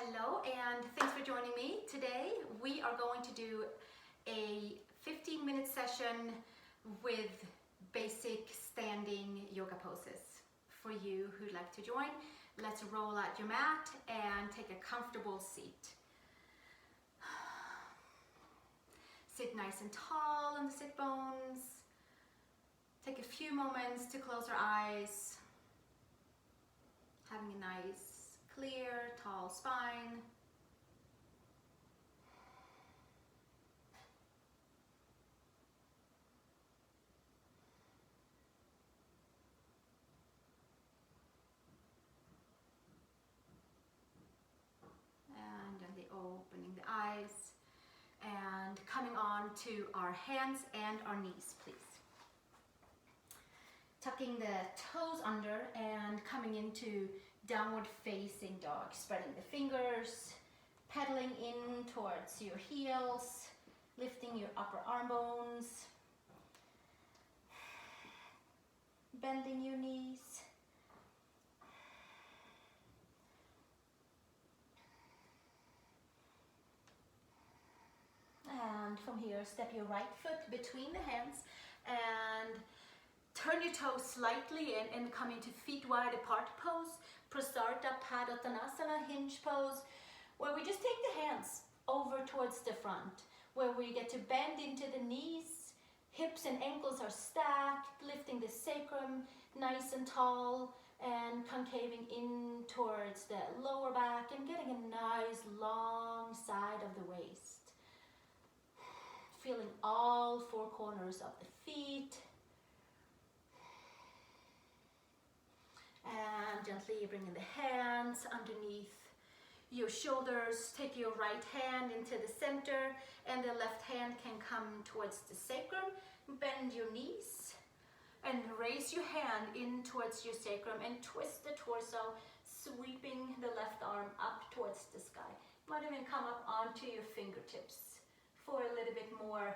Hello and thanks for joining me. Today we are going to do a 15-minute session with basic standing yoga poses. For you who'd like to join, let's roll out your mat and take a comfortable seat. Sit nice and tall on the sit bones. Take a few moments to close our eyes, having a nice clear, tall spine. And gently opening the eyes and coming on to our hands and our knees, please. Tucking the toes under and coming into downward facing dog, spreading the fingers, pedaling in towards your heels, lifting your upper arm bones, bending your knees. And from here, step your right foot between the hands and turn your toes slightly in and come into feet wide apart pose, Prasarta Padottanasana, hinge pose, where we just take the hands over towards the front, where we get to bend into the knees, hips and ankles are stacked, lifting the sacrum nice and tall and concaving in towards the lower back and getting a nice long side of the waist. Feeling all four corners of the feet. And gently bringing the hands underneath your shoulders. Take your right hand into the center and the left hand can come towards the sacrum. Bend your knees and raise your hand in towards your sacrum and twist the torso, sweeping the left arm up towards the sky. Might even come up onto your fingertips for a little bit more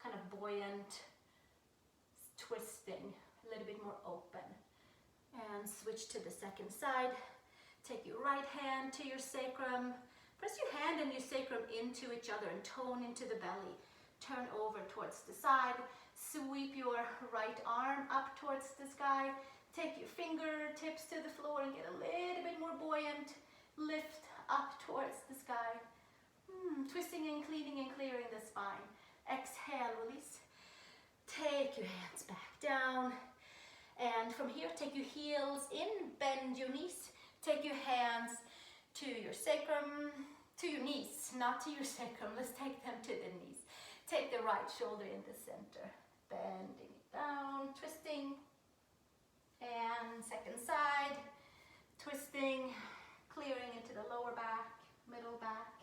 kind of buoyant twisting, a little bit more open. And switch to the second side. Take your right hand to your sacrum. Press your hand and your sacrum into each other and tone into the belly. Turn over towards the side. Sweep your right arm up towards the sky. Take your fingertips to the floor and get a little bit more buoyant. Lift up towards the sky. Twisting and cleaning and clearing the spine. Exhale, release. Take your hands back down. And from here, take your heels in, bend your knees. Take your hands to your sacrum, to your knees, not to your sacrum. Let's take them to the knees. Take the right shoulder in the center, bending it down, twisting. And second side, twisting, clearing into the lower back, middle back,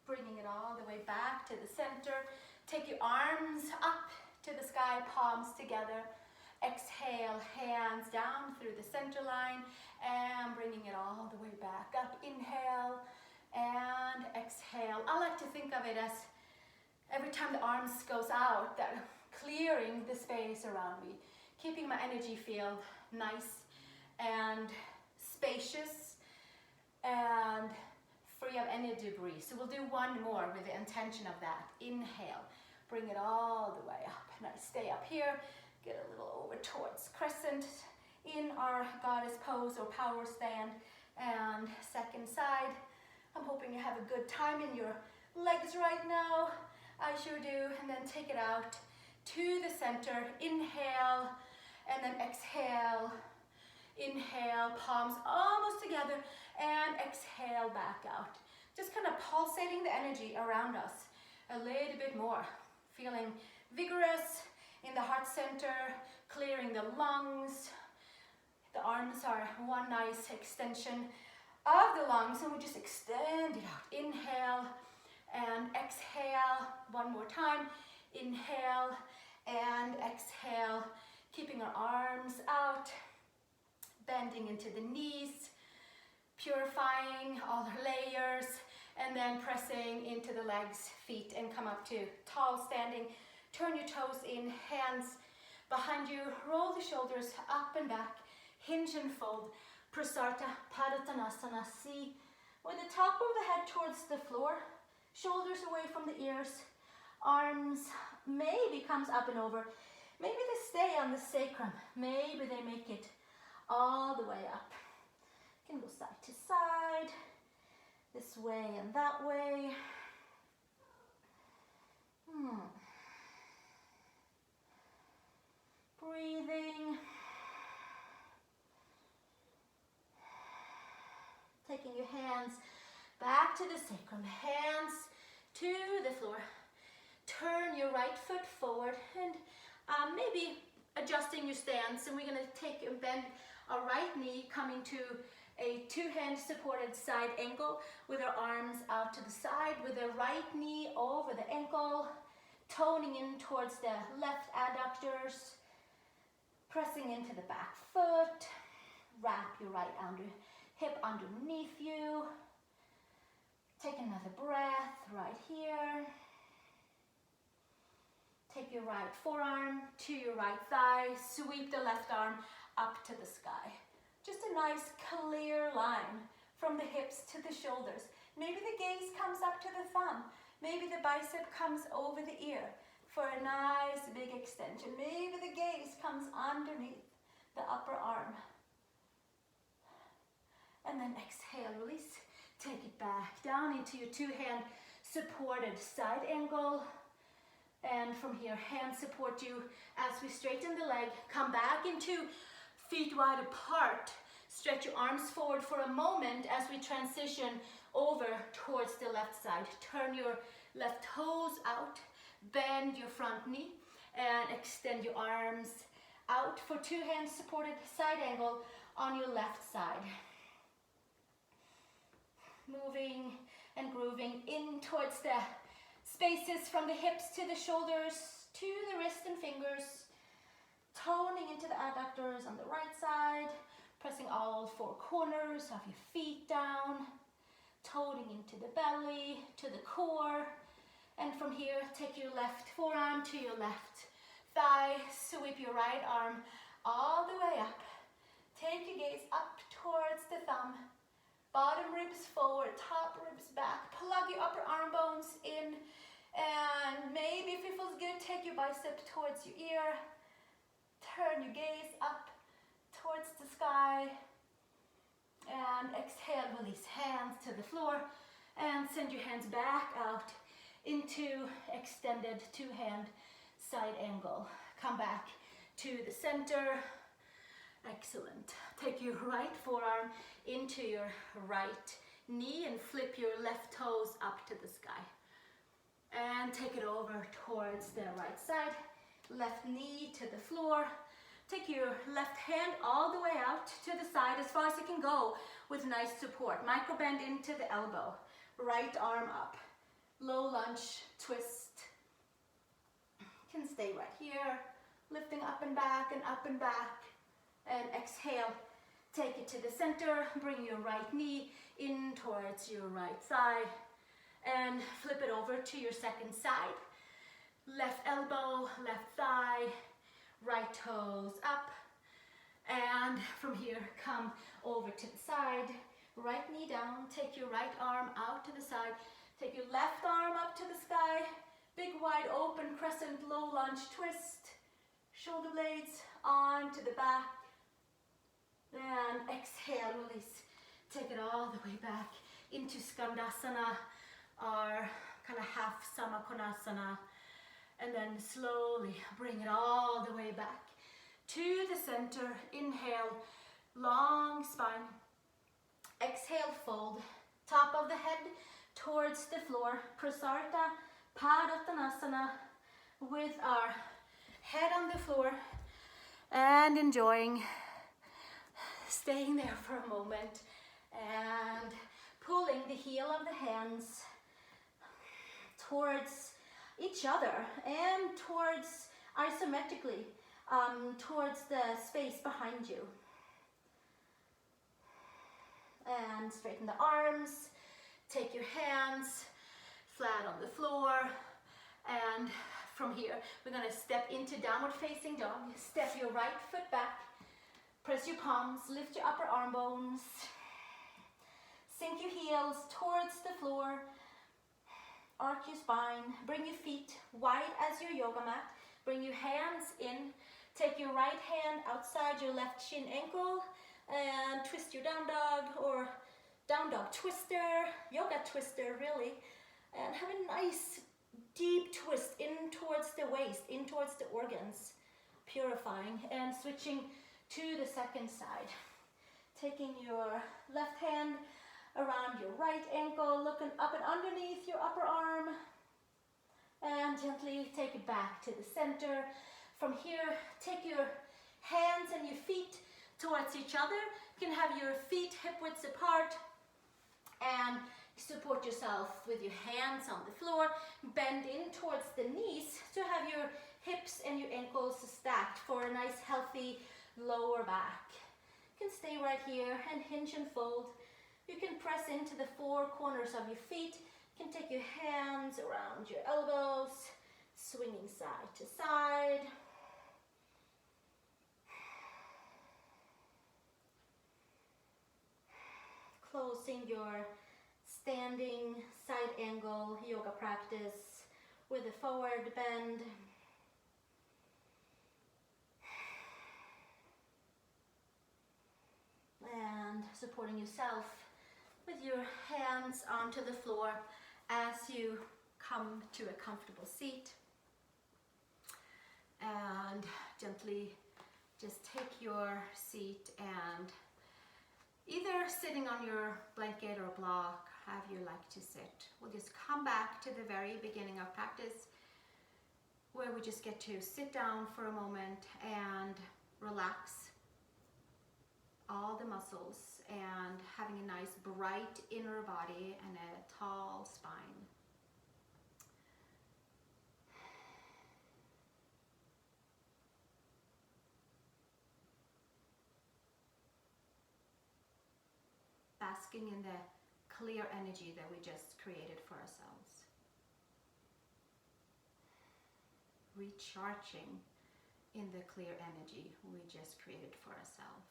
bringing it all the way back to the center. Take your arms up to the sky, palms together. Exhale, hands down through the center line and bringing it all the way back up. Inhale and exhale. I like to think of it as every time the arms goes out, that clearing the space around me, keeping my energy field nice and spacious and free of any debris. So we'll do one more with the intention of that. Inhale, bring it all the way up. Nice, stay up here. Get a little over towards crescent in our goddess pose or power stand. And second side, I'm hoping you have a good time in your legs right now. I sure do. And then take it out to the center. Inhale and then exhale. Inhale, palms almost together and exhale back out. Just kind of pulsating the energy around us a little bit more. Feeling vigorous in the heart center, clearing the lungs. The arms are one nice extension of the lungs and we just extend it out. Inhale and exhale one more time. Inhale and exhale, keeping our arms out, bending into the knees, purifying all our layers, and then pressing into the legs, feet, and come up to tall standing. Turn your toes in, hands behind you, roll the shoulders up and back, hinge and fold, Prasarta Padottanasana, see with the top of the head towards the floor, shoulders away from the ears, arms maybe comes up and over. Maybe they stay on the sacrum. Maybe they make it all the way up. You can go side to side, this way and that way. Breathing. Taking your hands back to the sacrum, hands to the floor. Turn your right foot forward and maybe adjusting your stance. And we're going to take and bend our right knee, coming to a two-hand supported side angle with our arms out to the side, with the right knee over the ankle, toning in towards the left adductors, pressing into the back foot. Wrap your right hip underneath you. Take another breath right here. Take your right forearm to your right thigh. Sweep the left arm up to the sky. Just a nice clear line from the hips to the shoulders. Maybe the gaze comes up to the thumb. Maybe the bicep comes over the ear for a nice big extension. Maybe the gaze comes underneath the upper arm. And then exhale, release. Take it back down into your two-hand supported side angle. And from here, hands support you as we straighten the leg. Come back into feet wide apart. Stretch your arms forward for a moment as we transition over towards the left side. Turn your left toes out. Bend your front knee and extend your arms out for two-hand supported side angle on your left side. Moving and grooving in towards the spaces from the hips to the shoulders, to the wrist and fingers, toning into the adductors on the right side, pressing all four corners of your feet down, toning into the belly, to the core, and from here, take your left forearm to your left thigh, sweep your right arm all the way up, take your gaze up towards the thumb, bottom ribs forward, top ribs back. Plug your upper arm bones in. And maybe if it feels good, take your bicep towards your ear. Turn your gaze up towards the sky. And exhale, release hands to the floor. And send your hands back out into extended two-hand side angle. Come back to the center. Excellent. Take your right forearm into your right knee and flip your left toes up to the sky. And take it over towards the right side. Left knee to the floor. Take your left hand all the way out to the side as far as you can go with nice support. Micro bend into the elbow. Right arm up. Low lunge, twist. Can stay right here. Lifting up and back and up and back. And exhale, take it to the center, bring your right knee in towards your right thigh, and flip it over to your second side. Left elbow, left thigh, right toes up, and from here, come over to the side, right knee down, take your right arm out to the side, take your left arm up to the sky, big wide open crescent low lunge twist, shoulder blades onto the back, and exhale, release. Take it all the way back into Skandasana, our kind of half Samakonasana. And then slowly bring it all the way back to the center. Inhale, long spine. Exhale, fold. Top of the head towards the floor. Prasarita Padottanasana with our head on the floor and enjoying staying there for a moment and pulling the heel of the hands towards each other and towards isometrically towards the space behind you. And straighten the arms, take your hands flat on the floor, and from here we're going to step into downward facing dog. Step your right foot back. Press your palms, lift your upper arm bones. Sink your heels towards the floor. Arch your spine. Bring your feet wide as your yoga mat. Bring your hands in. Take your right hand outside your left shin ankle and twist your down dog or down dog twister, yoga twister really. And have a nice deep twist in towards the waist, in towards the organs, purifying, and switching to the second side. Taking your left hand around your right ankle, looking up and underneath your upper arm, and gently take it back to the center. From here, take your hands and your feet towards each other. You can have your feet hip widths apart and support yourself with your hands on the floor. Bend in towards the knees to have your hips and your ankles stacked for a nice healthy lower back. You can stay right here and hinge and fold. You can press into the four corners of your feet. You can take your hands around your elbows, swinging side to side. Closing your standing side angle yoga practice with a forward bend. And supporting yourself with your hands onto the floor as you come to a comfortable seat. And gently just take your seat and either sitting on your blanket or block, however you like to sit. We'll just come back to the very beginning of practice where we just get to sit down for a moment and relax all the muscles and having a nice bright inner body and a tall spine. Basking in the clear energy that we just created for ourselves. Recharging in the clear energy we just created for ourselves.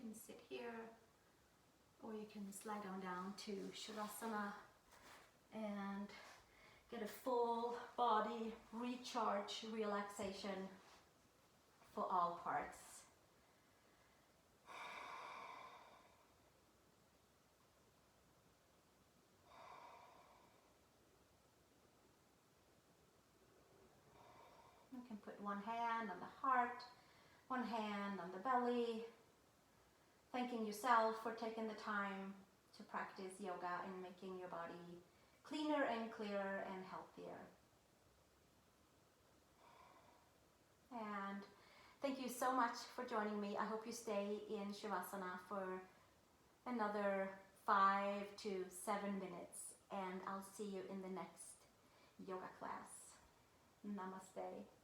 You can sit here, or you can slide on down to Shavasana and get a full body recharge, relaxation for all parts. You can put one hand on the heart, one hand on the belly, thanking yourself for taking the time to practice yoga and making your body cleaner and clearer and healthier. And thank you so much for joining me. I hope you stay in Shavasana for another 5 to 7 minutes, and I'll see you in the next yoga class. Namaste.